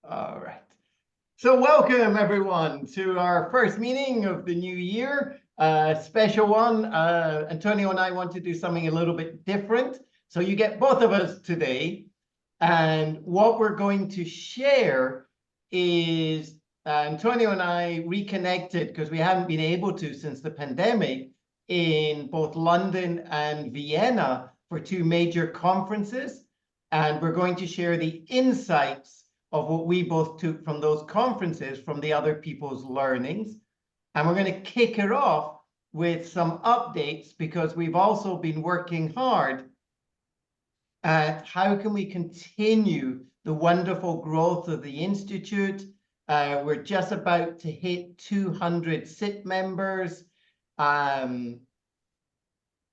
All right. So welcome everyone to our first meeting of the new year, special one. Antonio and I want to do something a little bit different. So you get both of us today. And what we're going to share is Antonio and I reconnected because we haven't been able to since the pandemic in both London and Vienna for two major conferences. And we're going to share the insights of what we both took from those conferences, from the other people's learnings. And we're going to kick it off with some updates because we've also been working hard at how can we continue the wonderful growth of the Institute. We're just about to hit 200 SIP members. And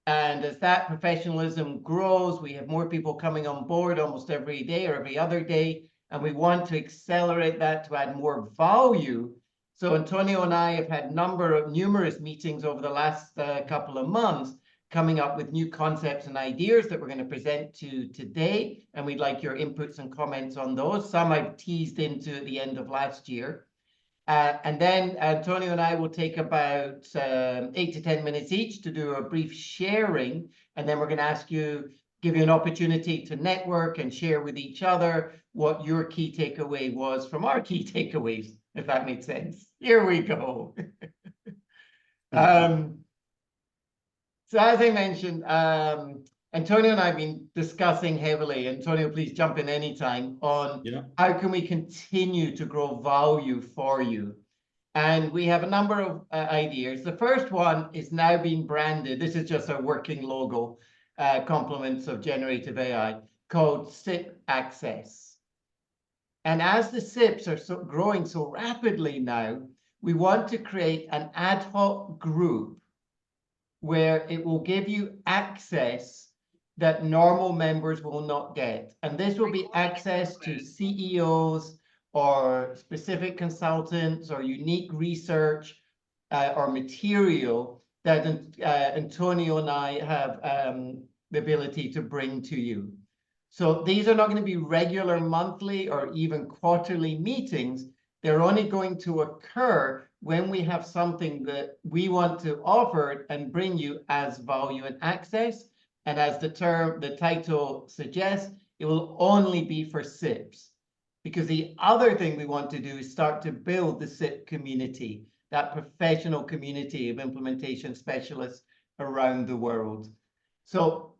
as that professionalism grows, we have more people coming on board almost every day or every other day. And we want to accelerate that to add more value. So Antonio and I have had numerous meetings over the last couple of months, coming up with new concepts and ideas that we're going to present to today. And we'd like your inputs and comments on those. Some I've teased into at the end of last year. And then Antonio and I will take about 8 to 10 minutes each to do a brief sharing. And then we're going to give you an opportunity to network and share with each other what your key takeaway was from our key takeaways, if that makes sense. Here we go. So as I mentioned, Antonio and I have been discussing heavily, Antonio, please jump in anytime, on how can we continue to grow value for you. And we have a number of ideas. The first one is now being branded. This is just a working logo, compliments of generative AI, called SIP Access. And as the SIPs are growing so rapidly now, we want to create an ad hoc group where it will give you access that normal members will not get. And this will be access to CEOs or specific consultants or unique research or material that Antonio and I have the ability to bring to you. So these are not going to be regular monthly or even quarterly meetings. They're only going to occur when we have something that we want to offer and bring you as value and access. And as the title suggests, it will only be for SIPs. Because the other thing we want to do is start to build the SIP community, that professional community of implementation specialists around the world. So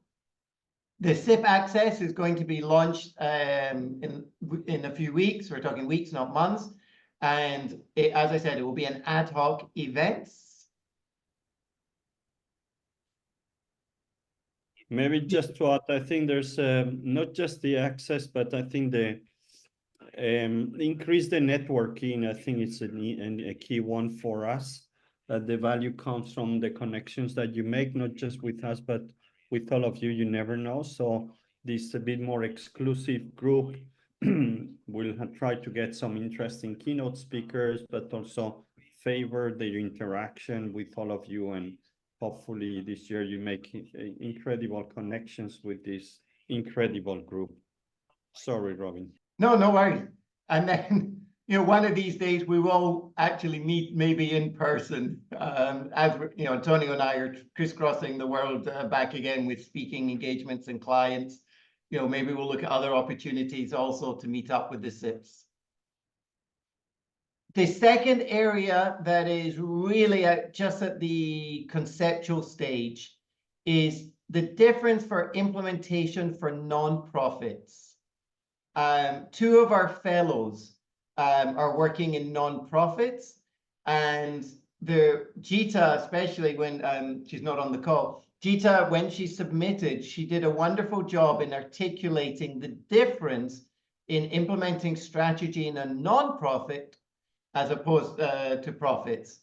the SIP Access is going to be launched in a few weeks. We're talking weeks, not months. And as I said, it will be an ad hoc event. Maybe just to add, I think there's not just the access, but I think the increase the networking. I think it's a key one for us. That the value comes from the connections that you make, not just with us, but with all of you. You never know. So this a bit more exclusive group. We'll try to get some interesting keynote speakers, but also favor the interaction with all of you. And hopefully this year you make incredible connections with this incredible group. Sorry, Robin. No worries. And then, one of these days we will actually meet maybe in person. As Antonio and I are crisscrossing the world back again with speaking engagements and clients. Maybe we'll look at other opportunities also to meet up with the SIPs. The second area that is really just at the conceptual stage is the difference for implementation for nonprofits. Two of our fellows are working in nonprofits, and Gita, especially when she's not on the call, Gita, when she submitted, she did a wonderful job in articulating the difference in implementing strategy in a nonprofit as opposed to profits.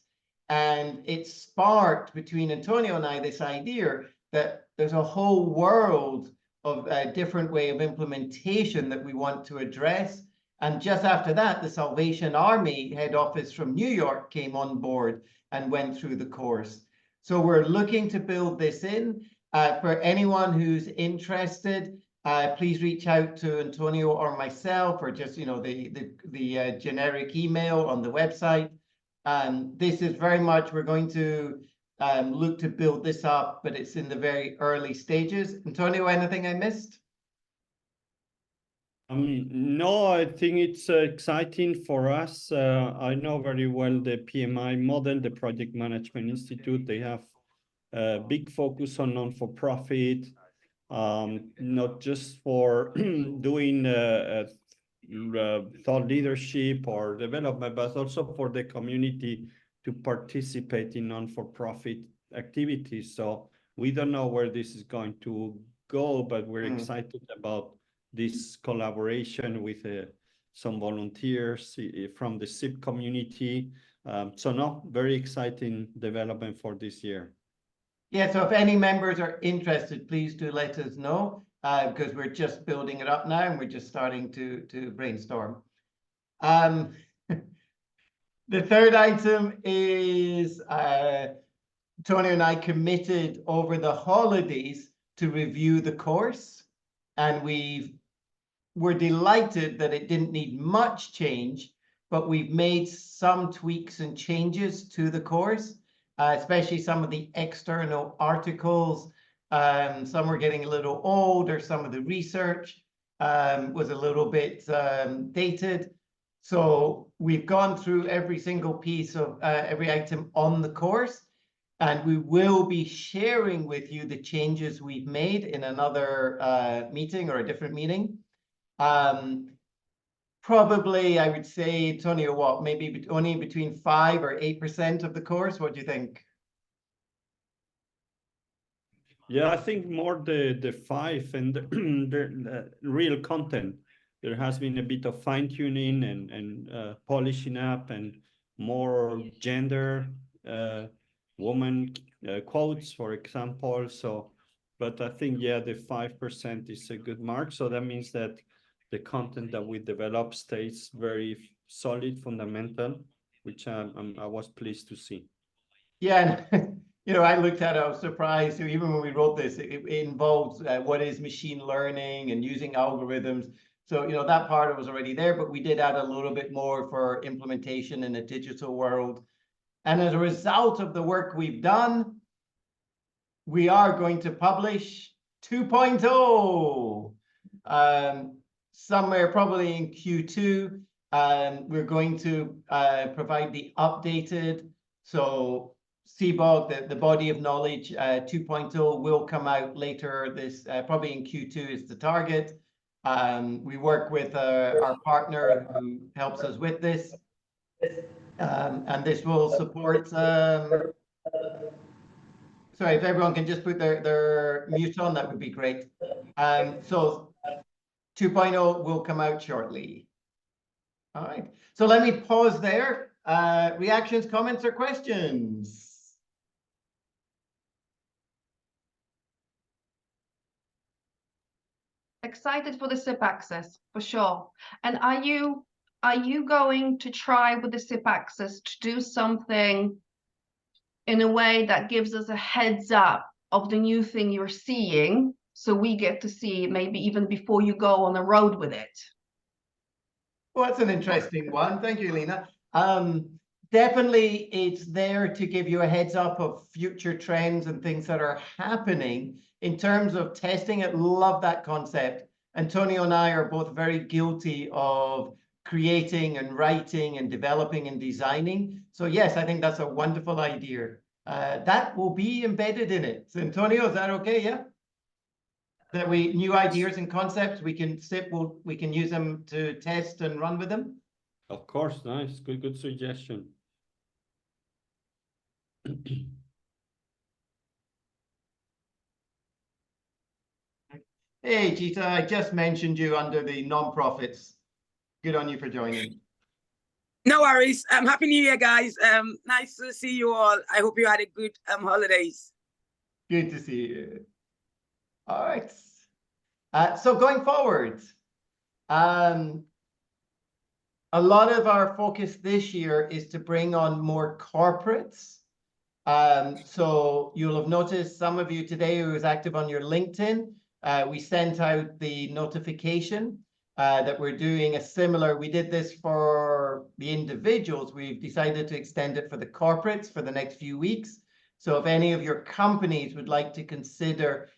And it sparked between Antonio and I this idea that there's a whole world of a different way of implementation that we want to address. And just after that, the Salvation Army head office from New York came on board and went through the course. So we're looking to build this in for anyone who's interested. please reach out to Antonio or myself, or just, you know, the generic email on the website. This is very much, we're going to look to build this up, but it's in the very early stages. Antonio, anything I missed? No, I think it's exciting for us. I know very well the PMI model, the Project Management Institute. They have a big focus on non-for-profit, not just for doing thought leadership or development, but also for the community to participate in non-for-profit activities. So we don't know where this is going to go, but we're excited about this collaboration with some volunteers from the SIP community. So no, very exciting development for this year. Yeah, so if any members are interested, please do let us know, because we're just building it up now and we're just starting to brainstorm. The third item is Tony and I committed over the holidays to review the course, and we're delighted that it didn't need much change, but we've made some tweaks and changes to the course, especially some of the external articles. Some were getting a little old, or some of the research was a little bit dated. So we've gone through every single piece of every item on the course, and we will be sharing with you the changes we've made in another meeting, or a different meeting. Probably, I would say, Antonio, what, maybe only between 5 or 8% of the course? What do you think? Yeah, I think more the 5 and the real content. There has been a bit of fine tuning and polishing up, and more gender, woman quotes, for example. So, but I think, yeah, the 5% is a good mark. So that means that the content that we develop stays very solid, fundamental, which I was pleased to see. Yeah, and you know, I looked at it, I was surprised. So even when we wrote this, it involves what is machine learning and using algorithms. So, you know, that part was already there, but we did add a little bit more for implementation in a digital world. And as a result of the work we've done, we are going to publish 2.0 somewhere probably in Q2. We're going to provide the updated, so CBOG, the body of knowledge 2.0 will come out later this, probably in Q2 is the target. We work with our partner who helps us with this. And this will support, sorry, if everyone can just put their mute on, that would be great. So 2.0 will come out shortly. All right, so let me pause there. Reactions, comments, or questions? Excited for the SIP access, for sure. And are you going to try with the SIP access to do something in a way that gives us a heads up of the new thing you're seeing, so we get to see maybe even before you go on the road with it? Well, that's an interesting one. Thank you, Lena. Definitely, it's there to give you a heads up of future trends and things that are happening. In terms of testing it, love that concept. Antonio and I are both very guilty of creating and writing and developing and designing. So yes, I think that's a wonderful idea. That will be embedded in it. So Antonio, is that okay? Yeah. That new ideas and concepts, we can use them to test and run with them. Of course, nice, good suggestion. Hey, Gita, I just mentioned you under the non-profits. Good on you for joining. No worries. Happy New Year, guys. Nice to see you all. I hope you had a good holidays. Good to see you. All right. So going forward, a lot of our focus this year is to bring on more corporates. So you'll have noticed some of you today who is active on your LinkedIn. we sent out the notification that we're doing a similar, we did this for the individuals. We've decided to extend it for the corporates for the next few weeks. So if any of your companies would like to consider,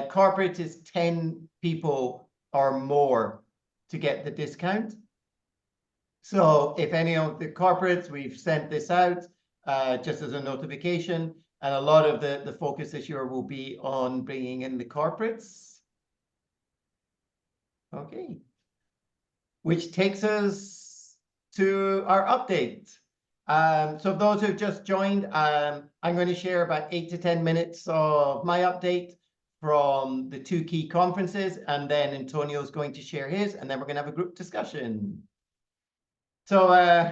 corporate is 10 people or more to get the discount. So if any of the corporates, we've sent this out just as a notification, and a lot of the focus this year will be on bringing in the corporates. Okay. Which takes us to our update. So those who've just joined, I'm going to share about 8 to 10 minutes of my update from the 2 key conferences, and then Antonio's going to share his, and then we're going to have a group discussion. So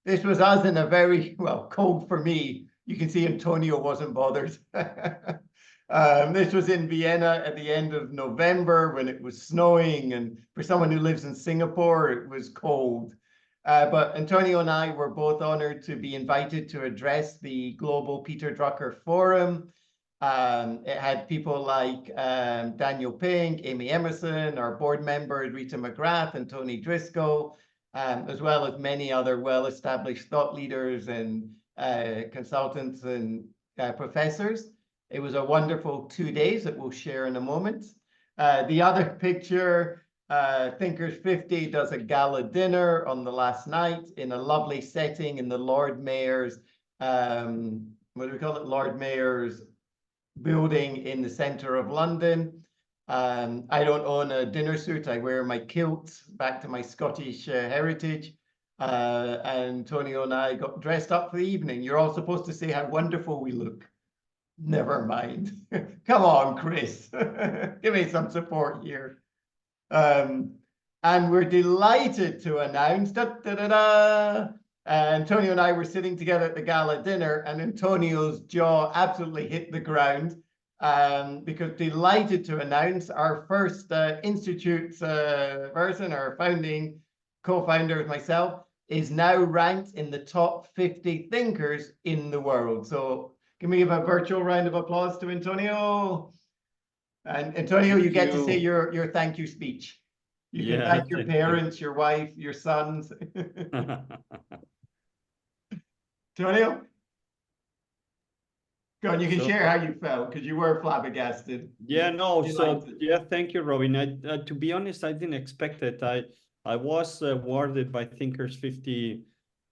this was us in a very, well, cold for me. You can see Antonio wasn't bothered. This was in Vienna at the end of November when it was snowing, and for someone who lives in Singapore, it was cold. But Antonio and I were both honored to be invited to address the Global Peter Drucker Forum. It had people like Daniel Pink, Amy Emerson, our board members, Rita McGrath and Tony Driscoll, as well as many other well-established thought leaders and consultants and professors. It was a wonderful 2 days that we'll share in a moment. The other picture, Thinkers 50 does a gala dinner on the last night in a lovely setting in the Lord Mayor's, what do we call it? Lord Mayor's building in the center of London. I don't own a dinner suit. I wear my kilt back to my Scottish heritage. And Antonio and I got dressed up for the evening. You're all supposed to say how wonderful we look. Never mind. Come on, Chris. Give me some support here. And we're delighted to announce, Antonio and I were sitting together at the gala dinner, and Antonio's jaw absolutely hit the ground because delighted to announce our first Institute person, our founding co-founder with myself, is now ranked in the top 50 thinkers in the world. So can we give a virtual round of applause to Antonio? And Antonio, you get to say your thank you speech. You can thank your parents, your wife, your sons. Antonio? Go on, you can share how you felt, because you were flabbergasted. Yeah, no, so yeah, thank you, Robin. To be honest, I didn't expect it. I was awarded by Thinkers 50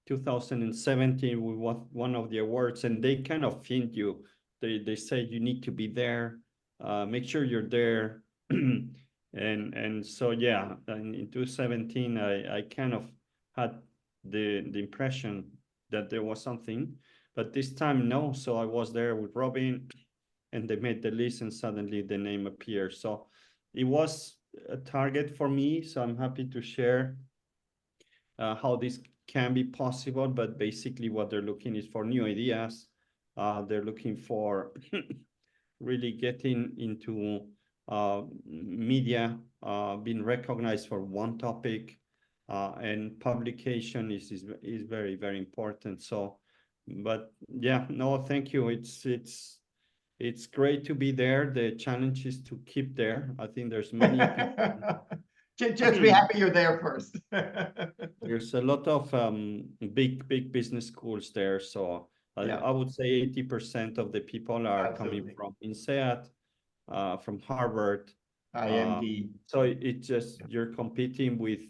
2017 with one of the awards, and they kind of hint you. They say you need to be there, make sure you're there. and so yeah, in 2017 I kind of had the impression that there was something, but this time no. So I was there with Robin, and they made the list, and suddenly the name appeared. So it was a target for me. So I'm happy to share how this can be possible. But basically what they're looking is for new ideas. They're looking for really getting into media, being recognized for one topic, and publication is very, very important. So, but yeah, no, thank you. It's great to be there. The challenge is to keep there. I think there's many people. Just be happy you're there first. There's a lot of big business schools there. So I would say 80% of the people are coming from INSEAD, from Harvard, IMD. So it's just you're competing with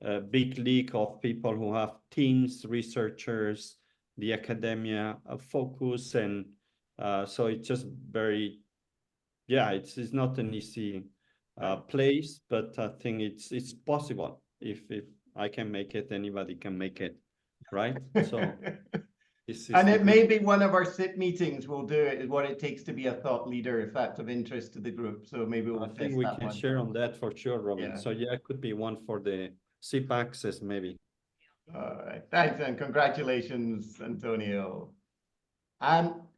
a big league of people who have teams, researchers, the academia focus, and so it's just very, yeah, it's not an easy place, but I think it's possible. If I can make it, anybody can make it, right? So. And it may be one of our SIP meetings we'll do it, is what it takes to be a thought leader, if that's of interest to the group. So maybe we'll I think we can share on that for sure, Robin. So yeah, it could be one for the SIP access, maybe. All right, thanks, and congratulations, Antonio.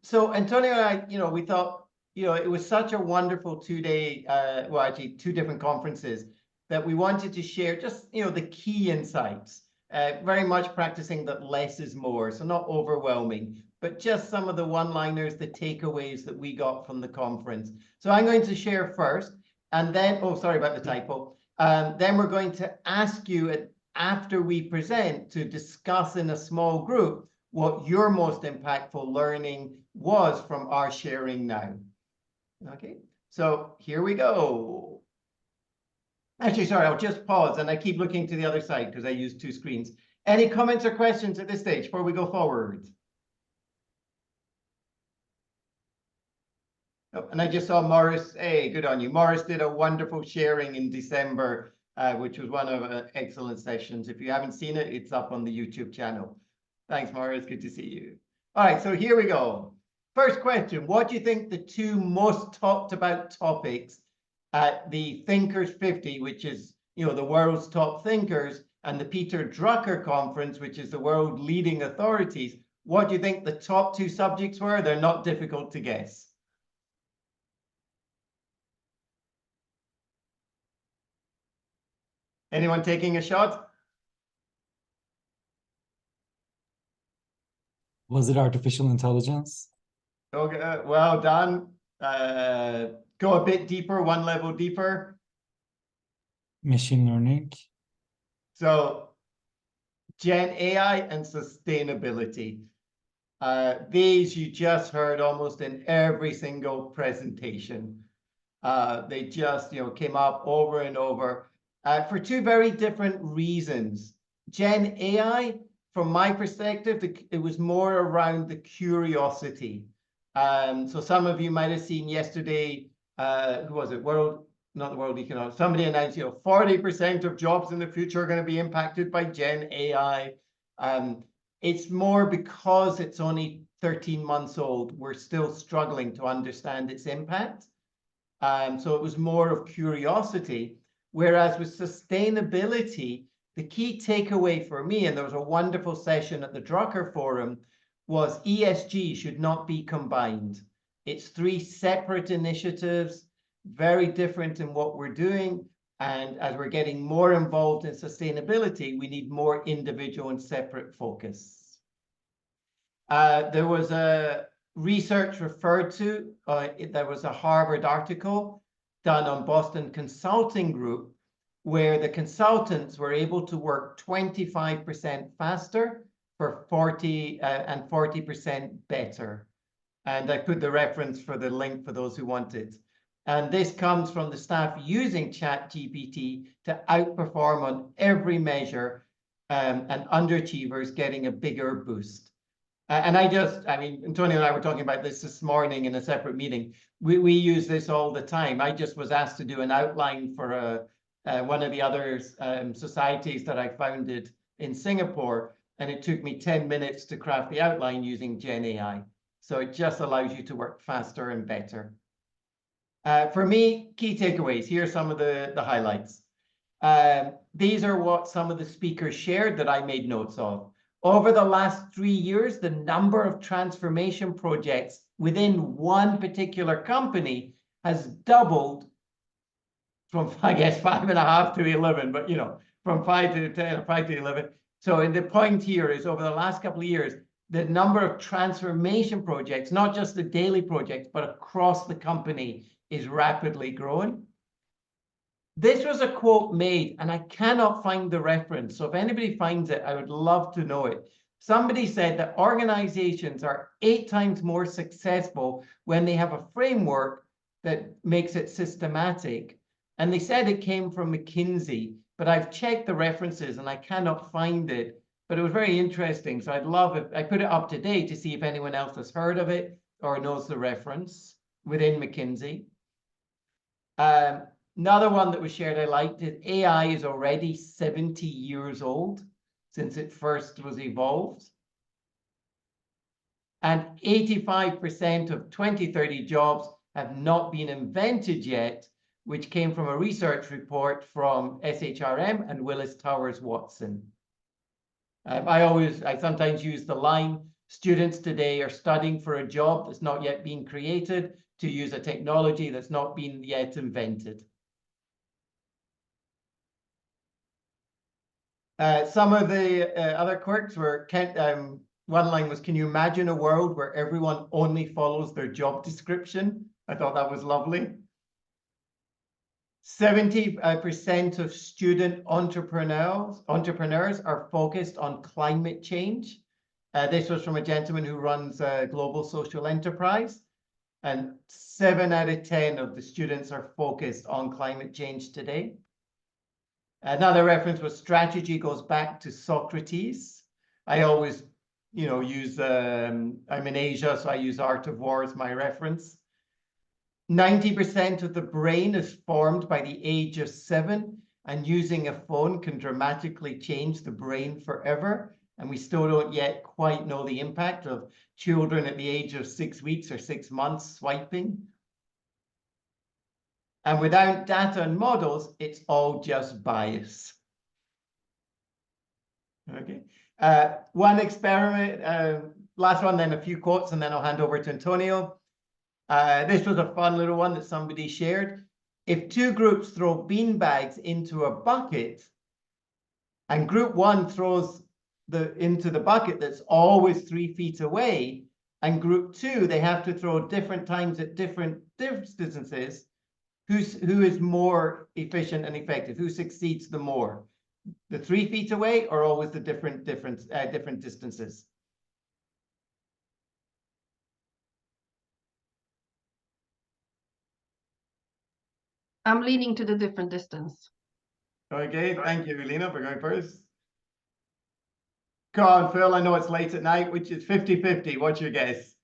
So Antonio and I, we thought, it was such a wonderful 2-day, well, actually 2 different conferences, that we wanted to share just, the key insights. Very much practicing that less is more, so not overwhelming, but just some of the one-liners, the takeaways that we got from the conference. So I'm going to share first. And then, oh, sorry about the typo. Then we're going to ask you after we present to discuss in a small group what your most impactful learning was from our sharing now. Okay, so here we go. Actually, sorry, I'll just pause and I keep looking to the other side because I use two screens. Any comments or questions at this stage before we go forward? Oh, and I just saw Morris. Hey, good on you. Morris did a wonderful sharing in December, which was one of excellent sessions. If you haven't seen it, it's up on the YouTube channel. Thanks, Morris. Good to see you. All right, so here we go. First question. What do you think the two most talked about topics at the Thinkers 50, which is, you know, the world's top thinkers, and the Peter Drucker conference, which is the world leading authorities? What do you think the top two subjects were? They're not difficult to guess. Anyone taking a shot? Was it artificial intelligence? Okay, well done. Go a bit deeper, one level deeper. Machine learning? So, Gen AI and sustainability. These you just heard almost in every single presentation. They just, you know, came up over and over for two very different reasons. Gen AI, from my perspective, it was more around the curiosity. So some of you might have seen yesterday, who was it? Not the World Economic. Somebody announced, you know, 40% of jobs in the future are going to be impacted by Gen AI. It's more because it's only 13 months old. We're still struggling to understand its impact. So it was more of curiosity. Whereas with sustainability, the key takeaway for me, and there was a wonderful session at the Drucker Forum, was ESG should not be combined. It's three separate initiatives, very different in what we're doing. And as we're getting more involved in sustainability, we need more individual and separate focus. There was a research referred to, there was a Harvard article done on Boston Consulting Group, where the consultants were able to work 25% faster for 40% better. And I put the reference for the link for those who want it. And this comes from the staff using ChatGPT to outperform on every measure, and underachievers getting a bigger boost. And I mean, Antonio and I were talking about this morning in a separate meeting. We use this all the time. I just was asked to do an outline for one of the other societies that I founded in Singapore, and it took me 10 minutes to craft the outline using Gen AI. So it just allows you to work faster and better. For me, key takeaways. Here are some of the highlights. These are what some of the speakers shared that I made notes of. Over the last 3 years, the number of transformation projects within one particular company has doubled from, I guess, 5.5 to 11, but, you know, from 5 to 10 or 5 to 11. So the point here is over the last couple of years, the number of transformation projects, not just the daily projects, but across the company is rapidly growing. This was a quote made, and I cannot find the reference. So if anybody finds it, I would love to know it. Somebody said that organizations are 8 times more successful when they have a framework that makes it systematic. And they said it came from McKinsey, but I've checked the references and I cannot find it. But it was very interesting. So I'd love if I put it up today to see if anyone else has heard of it or knows the reference within McKinsey. Another one that was shared I liked is AI is already 70 years old since it first was evolved. And 85% of 2030 jobs have not been invented yet, which came from a research report from SHRM and Willis Towers Watson. I sometimes use the line, students today are studying for a job that's not yet been created to use a technology that's not been yet invented. Some of the other quirks were, one line was, can you imagine a world where everyone only follows their job description? I thought that was lovely. 70% of student entrepreneurs are focused on climate change. This was from a gentleman who runs a global social enterprise. And 7 out of 10 of the students are focused on climate change today. Another reference was strategy goes back to Socrates. I always, use, I'm in Asia, so I use Art of War as my reference. 90% of the brain is formed by the age of 7, and using a phone can dramatically change the brain forever. And we still don't yet quite know the impact of children at the age of 6 weeks or 6 months swiping. And without data and models, it's all just bias. Okay. One experiment, last one, then a few quotes, and then I'll hand over to Antonio. This was a fun little one that somebody shared. If 2 groups throw beanbags into a bucket, and group 1 throws into the bucket that's always 3 feet away, and group 2, they have to throw different times at different distances, who is more efficient and effective? Who succeeds the more? The 3 feet away, or always the different distances? I'm leaning to the different distance. Okay, thank you, Elena, for going first. Come on, Phil, I know it's late at night, which is 50-50. What's your guess?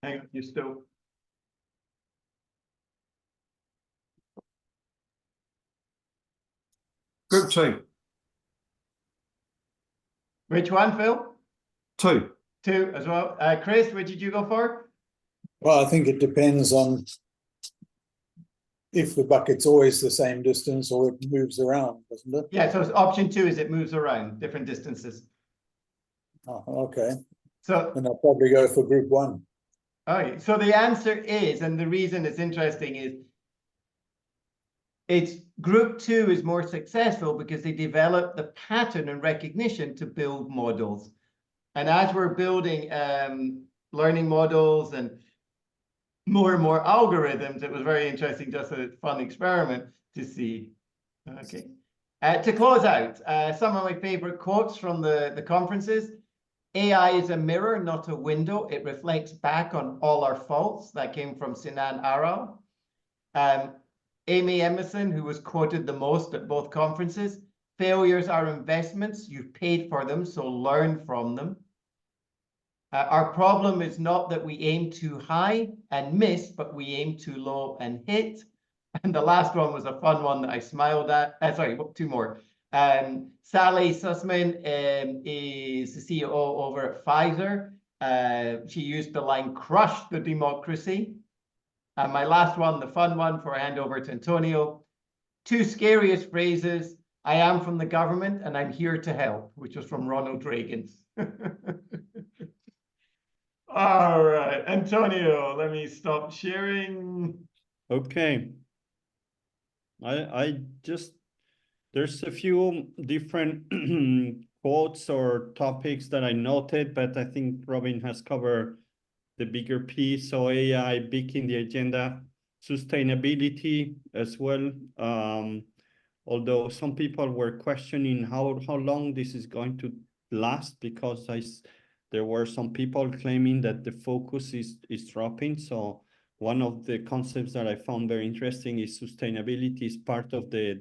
Hang on, you still. Group 2. Which one, Phil? 2. 2 as well. Chris, what did you go for? Well, I think it depends on if the bucket's always the same distance or it moves around, doesn't it? Yeah, so option 2 is it moves around different distances. Oh, okay. So, Then I'll probably go for group 1. okay, so the answer is, and the reason it's interesting is, it's group 2 is more successful because they develop the pattern and recognition to build models. And as we're building learning models and more algorithms, it was very interesting, just a fun experiment to see. Okay. To close out, some of my favorite quotes from the conferences. AI is a mirror, not a window. It reflects back on all our faults. That came from Sinan Aral. Amy Emerson, who was quoted the most at both conferences. Failures are investments. You've paid for them, so learn from them. Our problem is not that we aim too high and miss, but we aim too low and hit. And the last one was a fun one that I smiled at. Sorry, 2 more. Sally Sussman is the CEO over at Pfizer. She used the line, crush the democracy. And my last one, the fun one, before I hand over to Antonio. 2 scariest phrases. I am from the government and I'm here to help, which was from Ronald Reagan. All right, Antonio, let me stop sharing. Okay. I just, there's a few different quotes or topics that I noted, but I think Robin has covered the bigger piece. So AI big in the agenda, sustainability as well. Although some people were questioning how long this is going to last, because there were some people claiming that the focus is dropping. So one of the concepts that I found very interesting is sustainability is part of the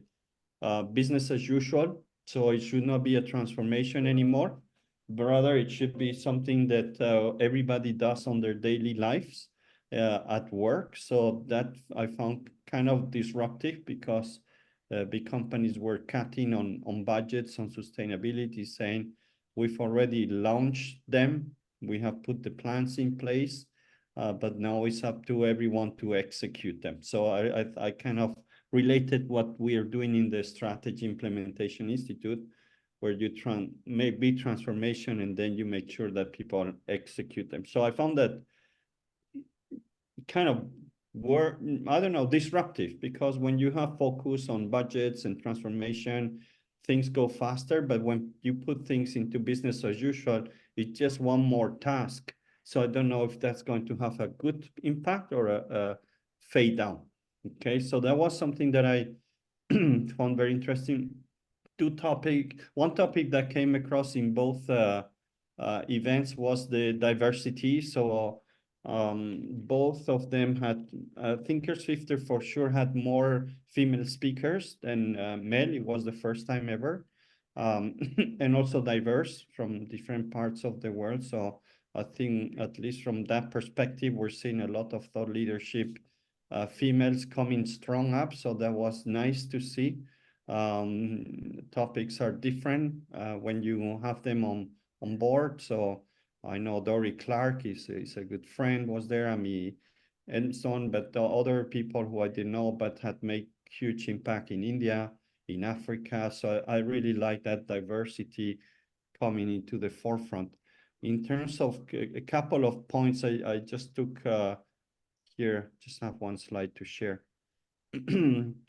business as usual. So it should not be a transformation anymore. Rather, it should be something that everybody does on their daily lives at work. So that I found kind of disruptive, because big companies were cutting on budgets on sustainability, saying we've already launched them, we have put the plans in place, but now it's up to everyone to execute them. So I kind of related what we are doing in the Strategy Implementation Institute, where you maybe transformation and then you make sure that people execute them. So I found that kind of I don't know, disruptive, because when you have focus on budgets and transformation, things go faster. But when you put things into business as usual, it's just one more task. So I don't know if that's going to have a good impact or a fade down. Okay, so that was something that I found very interesting. One topic that came across in both events was the diversity. So both of them had, Thinkerswifter for sure had more female speakers than male. It was the first time ever. And also diverse from different parts of the world. So I think at least from that perspective, we're seeing a lot of thought leadership, females coming strong up. So that was nice to see. Topics are different when you have them on board. So I know Dory Clark is a good friend, was there, Amy Edson, but the other people who I didn't know but had made huge impact in India, in Africa. So I really like that diversity coming into the forefront. In terms of a couple of points, I just took here, just have one slide to share.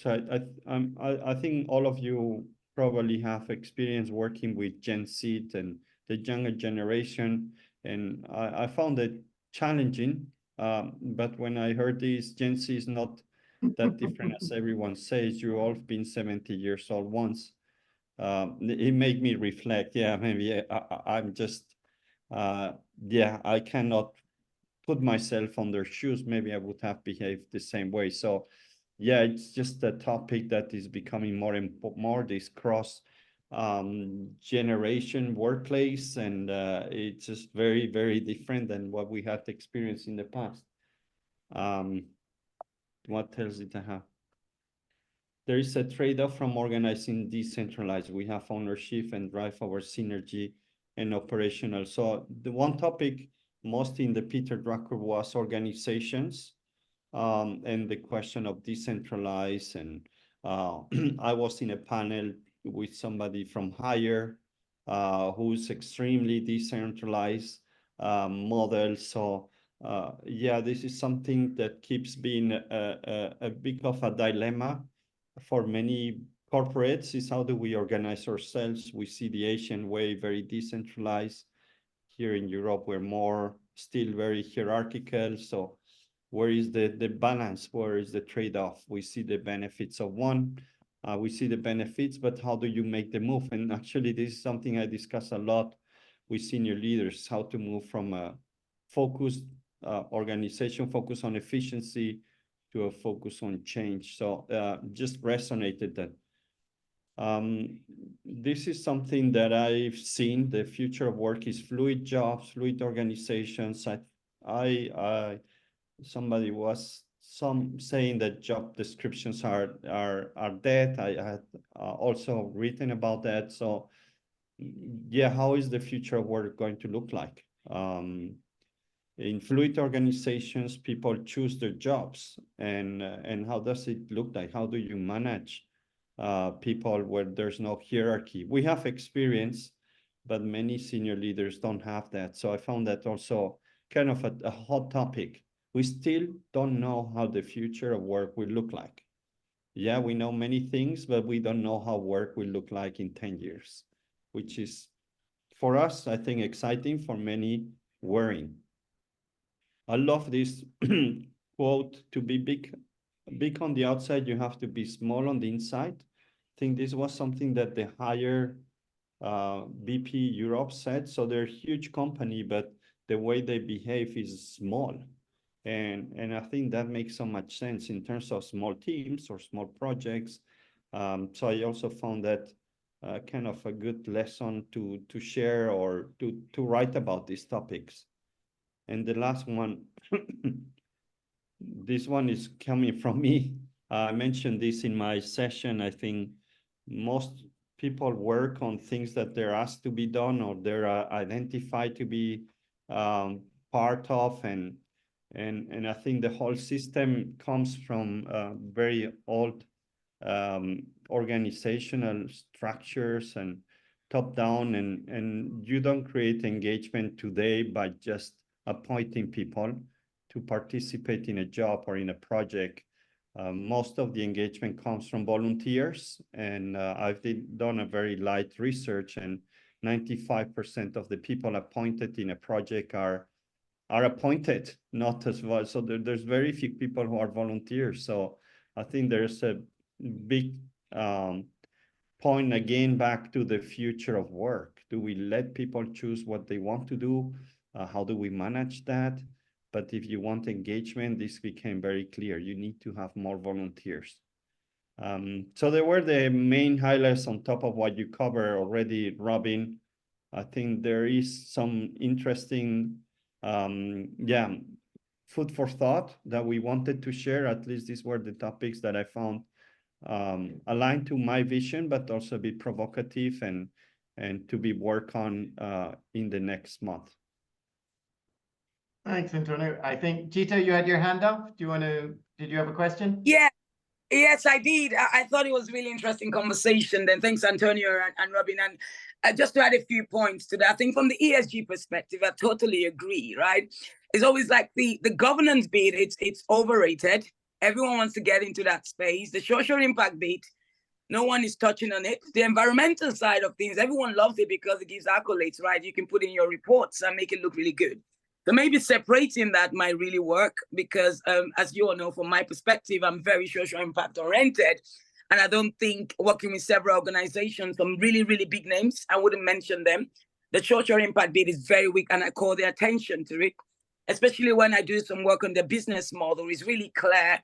So I think all of you probably have experience working with Gen Z and the younger generation, and I found it challenging. But when I heard this, Gen Z is not that different as everyone says. You've all been 70 years old once. It made me reflect. Yeah, maybe I'm just, yeah, I cannot put myself on their shoes. Maybe I would have behaved the same way. So yeah, it's just a topic that is becoming more and more this cross generation workplace, and it's just very, very different than what we had experienced in the past. What else did I have? There is a trade-off from organizing decentralized. We have ownership and drive our synergy and operational. So the one topic most in the Peter Drucker was organizations. And the question of decentralized, and I was in a panel with somebody from Hire, who's extremely decentralized model. So yeah, this is something that keeps being a bit of a dilemma for many corporates, is how do we organize ourselves? We see the Asian way very decentralized. Here in Europe, we're more still very hierarchical. So where is the balance? Where is the trade-off? We see the benefits of one, we see the benefits, but how do you make the move? And actually, this is something I discuss a lot with senior leaders, how to move from a focused organization, focus on efficiency, to a focus on change. So just resonated that. This is something that I've seen. The future of work is fluid jobs, fluid organizations. Somebody was saying that job descriptions are dead. I had also written about that. So yeah, how is the future of work going to look like? In fluid organizations, people choose their jobs, and how does it look like? How do you manage people where there's no hierarchy? We have experience, but many senior leaders don't have that. So I found that also kind of a hot topic. We still don't know how the future of work will look like. Yeah, we know many things, but we don't know how work will look like in 10 years, which is, for us, I think, exciting, for many, worrying. I love this quote, to be big on the outside, you have to be small on the inside. I think this was something that the Hire BP Europe said. So they're a huge company, but the way they behave is small. And I think that makes so much sense in terms of small teams or small projects. So I also found that kind of a good lesson to share, or to write about these topics. And the last one, this one is coming from me. I mentioned this in my session. I think most people work on things that they're asked to be done, or they're identified to be part of, and I think the whole system comes from very old organizational structures and top down, and you don't create engagement today by just appointing people to participate in a job or in a project. Most of the engagement comes from volunteers, and I've done a very light research, and 95% of the people appointed in a project are are appointed, not as well. So there's very few people who are volunteers. So I think there's a big point again back to the future of work. Do we let people choose what they want to do? How do we manage that? But if you want engagement, this became very clear. You need to have more volunteers. So there were the main highlights on top of what you covered already, Robin. I think there is some interesting, food for thought that we wanted to share. At least these were the topics that I found aligned to my vision, but also a bit provocative and to be worked on in the next month. Thanks, Antonio. I think, Gita, you had your hand up. Did you have a question? Yeah. Yes, I did. I thought it was a really interesting conversation. Then thanks, Antonio and Robin. And just to add a few points to that, I think from the ESG perspective, I totally agree, right? It's always like the governance bit, it's overrated. Everyone wants to get into that space. The social impact bit, no one is touching on it. The environmental side of things, everyone loves it because it gives accolades, right? You can put in your reports and make it look really good. So maybe separating that might really work because, as you all know, from my perspective, I'm very social impact oriented. And I don't think working with several organizations, some really, really big names, I wouldn't mention them. The social impact bit is very weak and I call their attention to it, especially when I do some work on the business model. It's really clear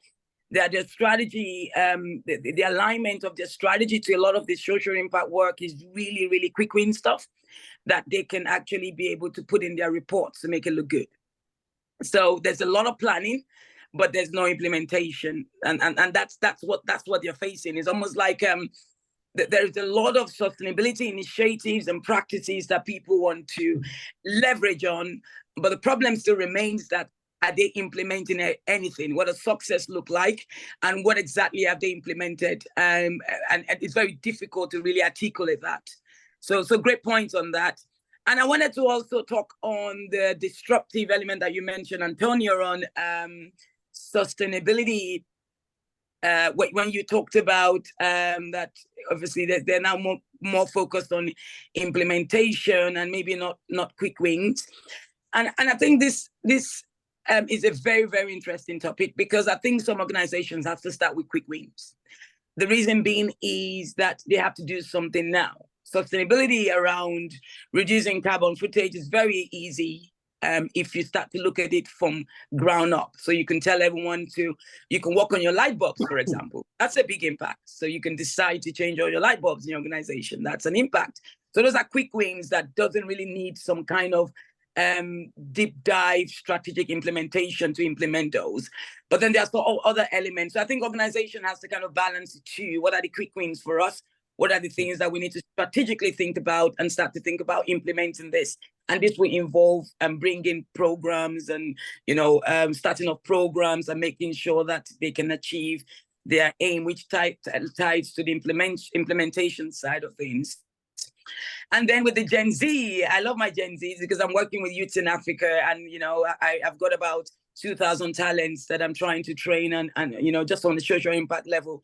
that the strategy, the alignment of the strategy to a lot of the social impact work is really, really quick win stuff that they can actually be able to put in their reports to make it look good. So there's a lot of planning, but there's no implementation. And that's what they're facing. It's almost like there's a lot of sustainability initiatives and practices that people want to leverage on. But the problem still remains that are they implementing anything? What does success look like? And what exactly have they implemented? And it's very difficult to really articulate that. So great points on that. And I wanted to also talk on the disruptive element that you mentioned, Antonio, on sustainability. When you talked about that, obviously they're now more focused on implementation and maybe not quick wins. And I think this is a very, very interesting topic because I think some organizations have to start with quick wins. The reason being is that they have to do something now. Sustainability around reducing carbon footage is very easy if you start to look at it from ground up. So you can tell everyone you can work on your light bulbs, for example. That's a big impact. So you can decide to change all your light bulbs in your organization. That's an impact. So those are quick wins that doesn't really need some kind of deep dive strategic implementation to implement those. But then there's all other elements. So I think organization has to kind of balance the two. What are the quick wins for us? What are the things that we need to strategically think about and start to think about implementing this? And this will involve bringing programs and, starting off programs and making sure that they can achieve their aim, which ties to the implementation side of things. And then with the Gen Z, I love my Gen Zs because I'm working with youths in Africa and, I've got about 2,000 talents that I'm trying to train and just on the social impact level.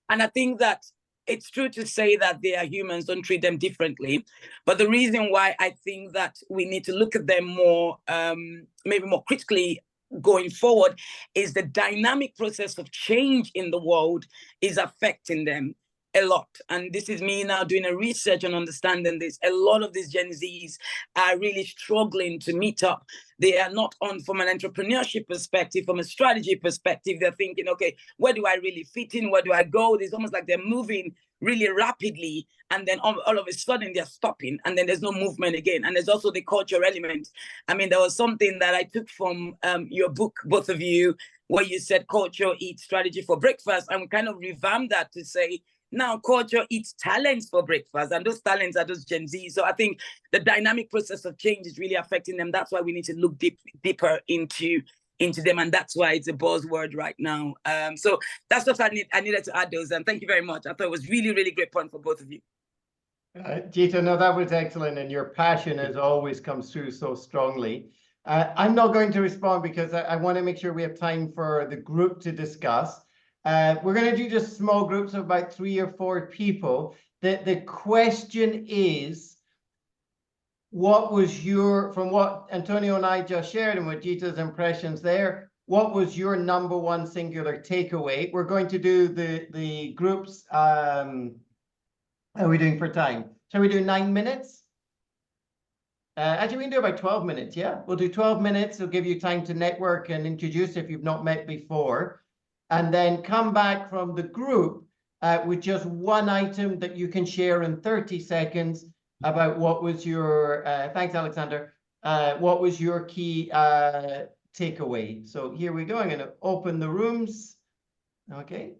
And I think that it's true to say that they are humans, don't treat them differently. But the reason why I think that we need to look at them more, maybe more critically going forward is the dynamic process of change in the world is affecting them a lot. And this is me now doing a research and understanding this. A lot of these Gen Zs are really struggling to meet up. They are not on from an entrepreneurship perspective, from a strategy perspective. They're thinking, okay, where do I really fit in? Where do I go? It's almost like they're moving really rapidly. And then all of a sudden they're stopping and then there's no movement again. And there's also the culture element. I mean, there was something that I took from your book, both of you, where you said culture eats strategy for breakfast. And we kind of revamped that to say, now culture eats talents for breakfast, and those talents are those Gen Z. So I think the dynamic process of change is really affecting them. That's why we need to look deeper into them, and that's why it's a buzzword right now. So that's what I needed to add those, and thank you very much. I thought it was really, really great point for both of you. Gita, no, that was excellent, and your passion as always comes through so strongly. I'm not going to respond because I want to make sure we have time for the group to discuss. We're going to do just small groups of about 3 or 4 people. The question is, what was your, from what Antonio and I just shared and what Gita's impressions there, what was your number one singular takeaway? We're going to do the groups. How are we doing for time? Shall we do 9 minutes? Actually, we can do about 12 minutes, yeah? We'll do 12 minutes. It'll give you time to network and introduce if you've not met before. And then come back from the group with just one item that you can share in 30 seconds about what was your, thanks, Alexander, what was your key takeaway. So here we go. I'm going to open the rooms. Okay.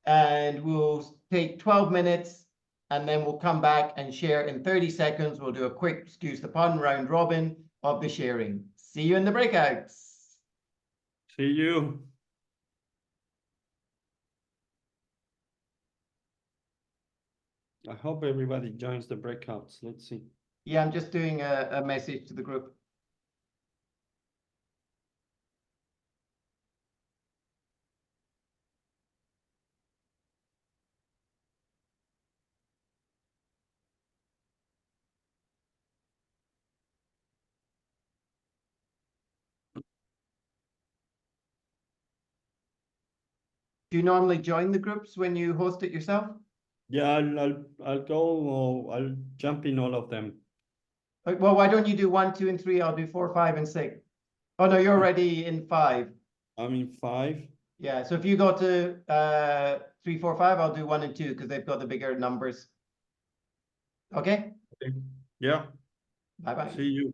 And we'll take 12 minutes. And then we'll come back and share in 30 seconds. We'll do a quick, excuse the pun, round robin of the sharing. See you in the breakouts. See you. I hope everybody joins the breakouts. Let's see. Yeah, I'm just doing a message to the group. Do you normally join the groups when you host it yourself? Yeah, I'll go. I'll jump in all of them. Well, why don't you do 1, 2, and 3? I'll do 4, 5, and 6. Oh no, you're already in 5. I'm in 5. Yeah, so if you go to 3, 4, 5, I'll do 1 and 2 because they've got the bigger numbers. Okay. Okay. Yeah. Bye bye. See you.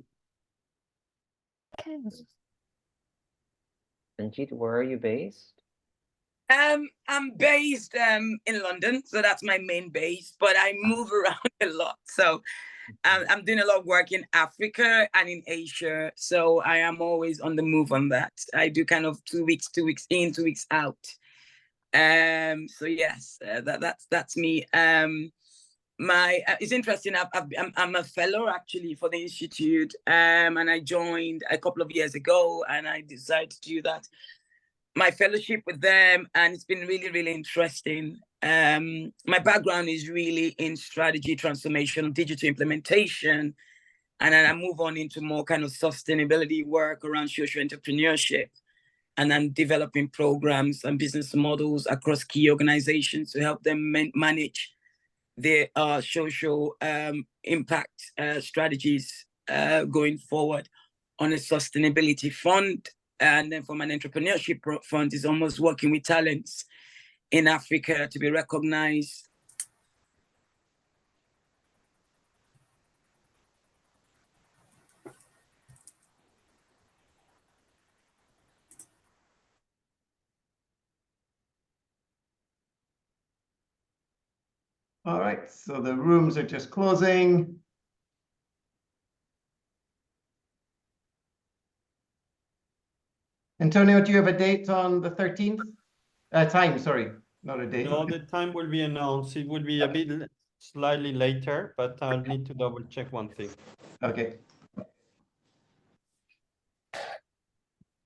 Sanjeet, where are you based? I'm based in London, so that's my main base, but I move around a lot. So I'm doing a lot of work in Africa and in Asia. So I am always on the move on that. I do kind of 2 weeks in, 2 weeks out. So yes, that's me. It's interesting. I'm a fellow actually for the institute, and I joined a couple of years ago, and I decided to do my fellowship with them, and it's been really, really interesting. My background is really in strategy, transformation, digital implementation, and then I move on into more kind of sustainability work around social entrepreneurship. And I'm developing programs and business models across key organizations to help them manage their social impact strategies going forward on a sustainability front. And then from an entrepreneurship front is almost working with talents in Africa to be recognized. All right, so the rooms are just closing. Antonio, do you have a date on the 13th? Time, sorry, not a date. No, the time will be announced. It will be a bit slightly later, but I'll need to double check one thing. Okay.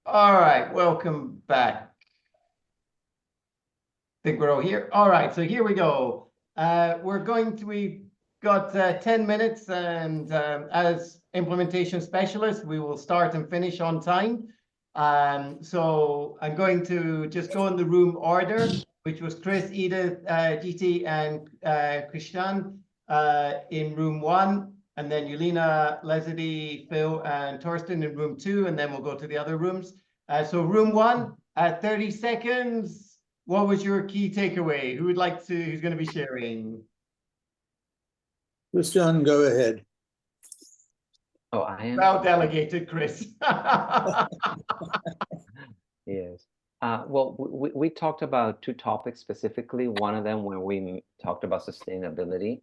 All right, welcome back. I think we're all here. All right, so here we go. We've got 10 minutes, and as implementation specialists, we will start and finish on time. So I'm going to just go in the room order, which was Chris, Edith, GT, and Christian in room 1, and then Yulina, Leslie, Phil, and Torsten in room 2, and then we'll go to the other rooms. So room 1, 30 seconds. What was your key takeaway? Who's going to be sharing? Christian, go ahead. Oh, I am. Well delegated, Chris. Yes. Well, we talked about 2 topics specifically. One of them when we talked about sustainability,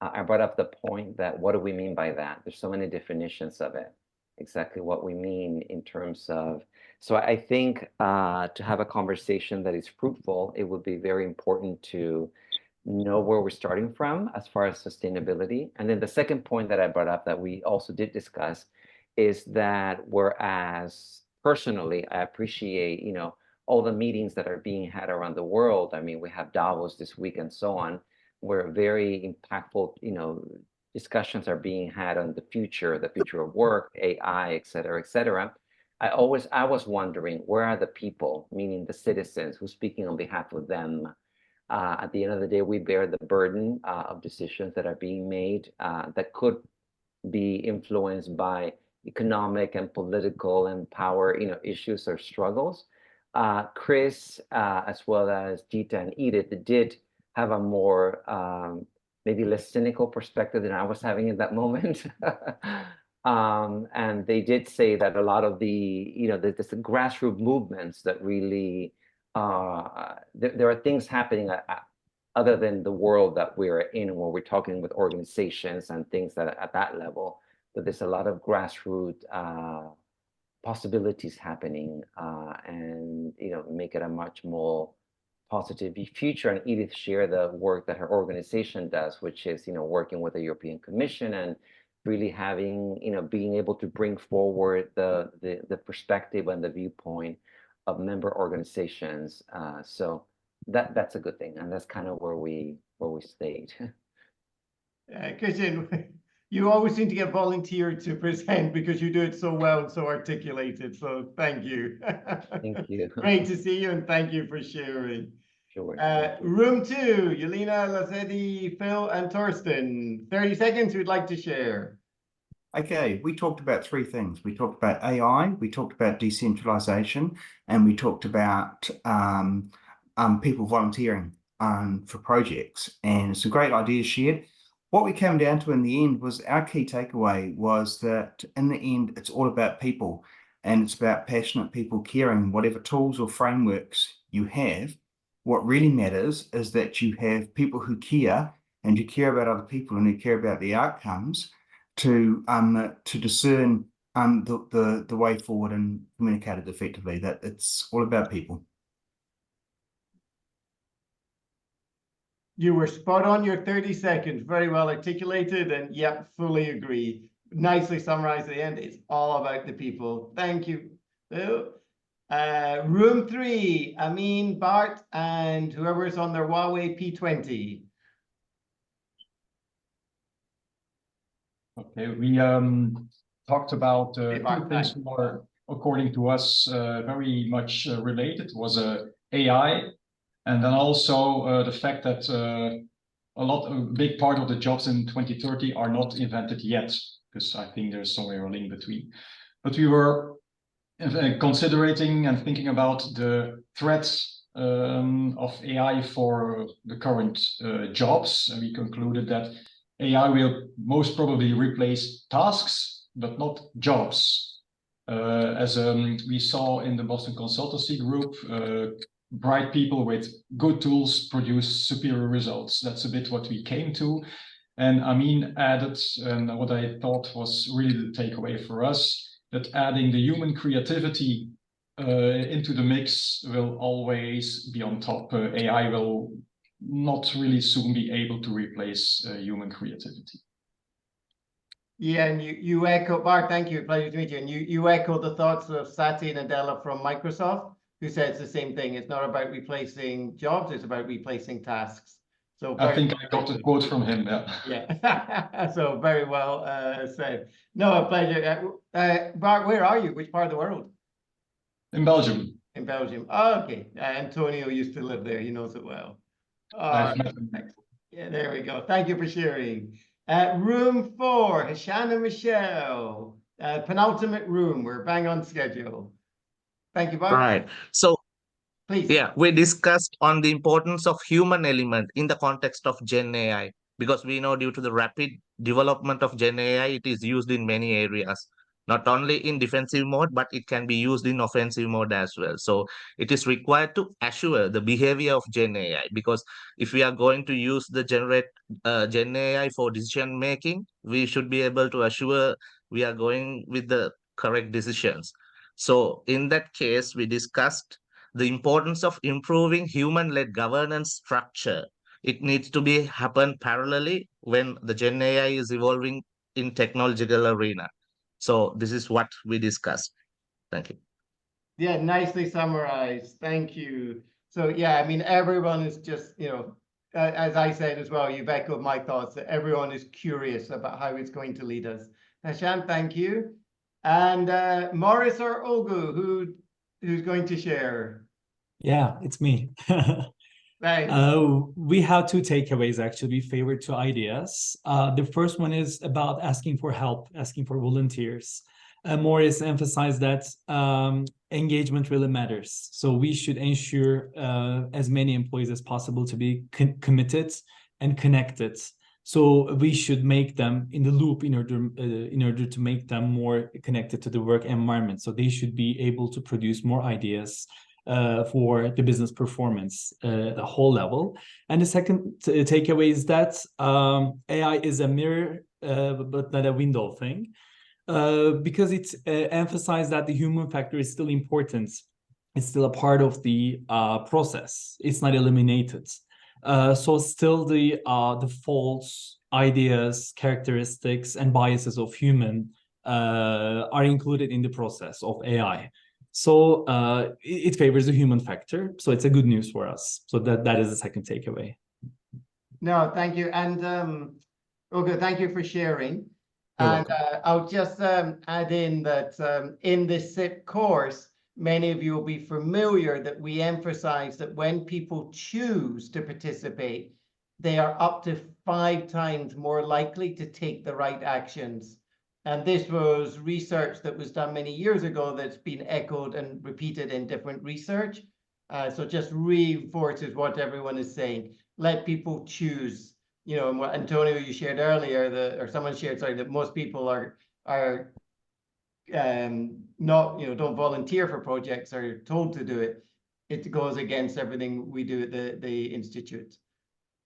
I brought up the point that what do we mean by that? There's so many definitions of it. Exactly what we mean in terms of, so I think to have a conversation that is fruitful, it would be very important to know where we're starting from as far as sustainability. And then the second point that I brought up that we also did discuss is that whereas personally, I appreciate, all the meetings that are being had around the world. I mean, we have Davos this week and so on, where very impactful, discussions are being had on the future of work, AI, et cetera, I was wondering, where are the people, meaning the citizens, who's speaking on behalf of them? At the end of the day, we bear the burden of decisions that are being made that could be influenced by economic and political and power, issues or struggles. Chris, as well as Gita and Edith, did have a more maybe less cynical perspective than I was having in that moment. And they did say that a lot of the, there's the grassroots movements that really, there are things happening other than the world that we're in when we're talking with organizations and things that at that level, that there's a lot of grassroots possibilities happening and, make it a much more positive future. And Edith shared the work that her organization does, which is, working with the European Commission and really having, being able to bring forward the perspective and the viewpoint of member organizations. So that's a good thing, and that's kind of where we stayed. Christian, you always seem to get volunteered to present because you do it so well and so articulated. So thank you. Thank you. Great to see you, and thank you for sharing. Sure. Room 2, Yelena, Lazedi, Phil, and Torsten. 30 seconds who'd like to share. Okay, we talked about three things. We talked about AI, we talked about decentralization, and we talked about people volunteering for projects. And some great ideas shared. What we came down to in the end was our key takeaway was that in the end, it's all about people, and it's about passionate people caring. Whatever tools or frameworks you have, what really matters is that you have people who care, and you care about other people, and you care about the outcomes to discern the way forward and communicate it effectively. That it's all about people. You were spot on your 30 seconds, very well articulated, and yep, fully agree. Nicely summarized at the end. It's all about the people. Thank you. Room 3, Amin, Bart, and whoever's on their Huawei P20. Okay, we talked about two things that were, according to us, very much related. Was AI, and then also the fact that a big part of the jobs in 2030 are not invented yet, because I think there's somewhere a link between. But we were considering and thinking about the threats of AI for the current jobs, and we concluded that AI will most probably replace tasks, but not jobs. As we saw in the Boston Consultancy Group, bright people with good tools produce superior results. That's a bit what we came to. And Amin added, and what I thought was really the takeaway for us, that adding the human creativity into the mix will always be on top. AI will not really soon be able to replace human creativity. Yeah, and you echo, Bart, thank you, pleasure to meet you. And you echo the thoughts of Satya Nadella from Microsoft, who says the same thing. It's not about replacing jobs, it's about replacing tasks. So I think I got a quote from him, yeah. Yeah, so very well said. No, a pleasure. Bart, where are you? Which part of the world? In Belgium. In Belgium. Oh, okay. Antonio used to live there. He knows it well. I've met him. Yeah, there we go. Thank you for sharing. Room 4, Hashan and Michelle. Penultimate room. We're bang on schedule. Thank you, Bart. Right. So, Please. yeah, we discussed on the importance of human element in the context of Gen AI, because we know due to the rapid development of Gen AI, it is used in many areas, not only in defensive mode, but it can be used in offensive mode as well. So it is required to assure the behavior of Gen AI, because if we are going to use the Gen AI for decision making, we should be able to assure we are going with the correct decisions. So in that case, we discussed the importance of improving human-led governance structure. It needs to be happen parallelly when the Gen AI is evolving in technological arena. So this is what we discussed. Thank you. Yeah, nicely summarized. Thank you. So yeah, I mean, everyone is just, as I said as well, you've echoed my thoughts that everyone is curious about how it's going to lead us. Hashan, thank you. And Morris or Ogu, who's going to share? Yeah, it's me. Thanks. We have two takeaways actually. We favored two ideas. The first one is about asking for help, asking for volunteers. Morris emphasized that engagement really matters. So we should ensure as many employees as possible to be committed and connected. So we should make them in the loop in order to make them more connected to the work environment. So they should be able to produce more ideas for the business performance, the whole level. And the second takeaway is that AI is a mirror, but not a window thing, because it emphasized that the human factor is still important. It's still a part of the process. It's not eliminated. So still the faults, ideas, characteristics, and biases of human are included in the process of AI. So it favors the human factor. So it's a good news for us. So that is the second takeaway. No, thank you. And okay, thank you for sharing. You're And welcome. I'll just add in that in this SIP course, many of you will be familiar that we emphasize that when people choose to participate, they are up to 5 times more likely to take the right actions. And this was research that was done many years ago that's been echoed and repeated in different research. So just reinforces what everyone is saying. Let people choose. You know, and what Antonio, you shared earlier, or someone shared, sorry, that most people are not, don't volunteer for projects, are told to do it. It goes against everything we do at the Institute.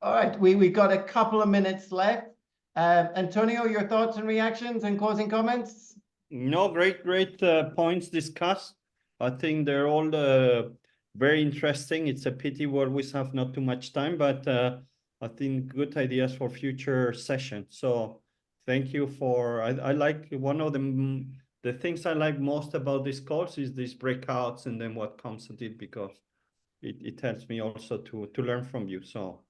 All right, we got a couple of minutes left. Antonio, your thoughts and reactions and closing comments? No, great points discussed. I think they're all very interesting. It's a pity we always have not too much time, but I think good ideas for future sessions. So thank you for, I like one of the things I like most about this course is these breakouts and then what comes with it, because it helps me also to learn from you. So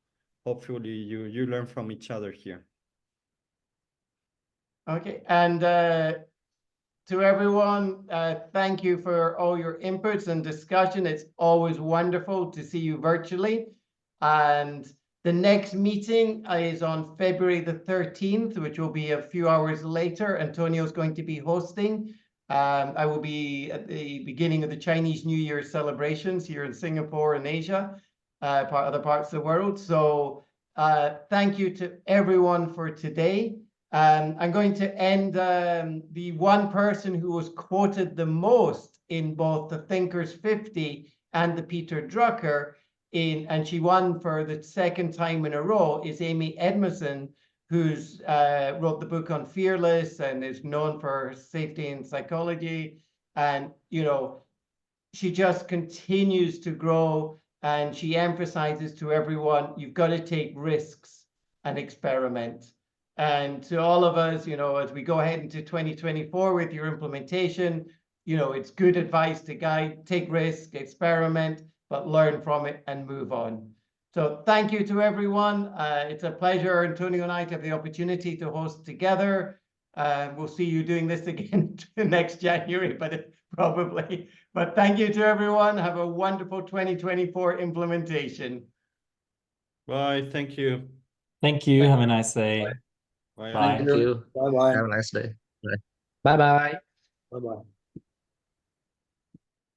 hopefully you learn from each other here. Okay, and to everyone, thank you for all your inputs and discussion. It's always wonderful to see you virtually. And the next meeting is on February the 13th, which will be a few hours later. Antonio's going to be hosting. I will be at the beginning of the Chinese New Year celebrations here in Singapore and Asia, other parts of the world. So thank you to everyone for today. I'm going to end the one person who was quoted the most in both the Thinkers 50 and the Peter Drucker, and she won for the second time in a row, is Amy Edmondson, who's wrote the book on Fearless and is known for safety and psychology. And, she just continues to grow, and she emphasizes to everyone, you've got to take risks and experiment. And to all of us, as we go ahead into 2024 with your implementation, it's good advice to guide, take risk, experiment, but learn from it and move on. So thank you to everyone. It's a pleasure, Antonio and I, to have the opportunity to host together. We'll see you doing this again next January, probably. But thank you to everyone. Have a wonderful 2024 implementation. Bye. Thank you. Thank you. Have a nice day. Bye. Bye. Thank you. Bye-bye. Have a nice day. Bye-bye. Bye-bye.